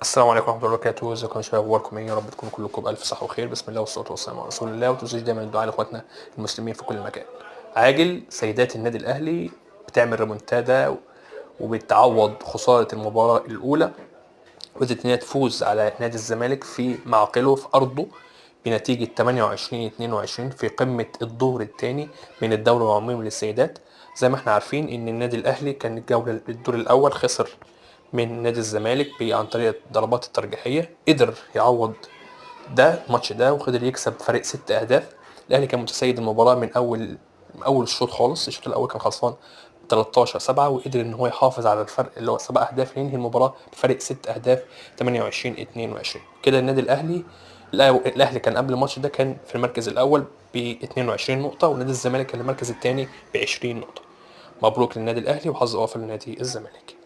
السلام عليكم ورحمة الله وبركاته. ازيكم يا شباب؟ اخباركم ايه؟ يا رب تكونوا كلكم بألف صحة وخير. بسم الله والصلاة والسلام على رسول الله. وتوصيش دايما الدعاء لاخواتنا المسلمين في كل مكان. عاجل سيدات النادي الاهلي بتعمل ريمونتادا وبتعوض خسارة المباراة الأولى، وقدرت إن هي تفوز على نادي الزمالك في معقله في أرضه بنتيجة 28-22 في قمة الدور الثاني من الدوري العمومي للسيدات. زي ما احنا عارفين إن النادي الأهلي كان الدور الأول خسر من نادي الزمالك عن طريق الضربات الترجيحية. قدر يعوض ده الماتش ده وقدر يكسب فرق 6 أهداف. الأهلي كان متسيد المباراة من أول الشوط خالص. الشوط الأول كان خلصان 13-7، وقدر إن هو يحافظ على الفرق اللي هو 7 أهداف لينهي المباراة بفرق 6 أهداف 28-22. كده النادي الأهلي كان قبل الماتش ده كان في المركز الأول ب 22 نقطة، ونادي الزمالك كان المركز الثاني ب 20 نقطة. مبروك للنادي الأهلي وحظ أوفر لنادي الزمالك.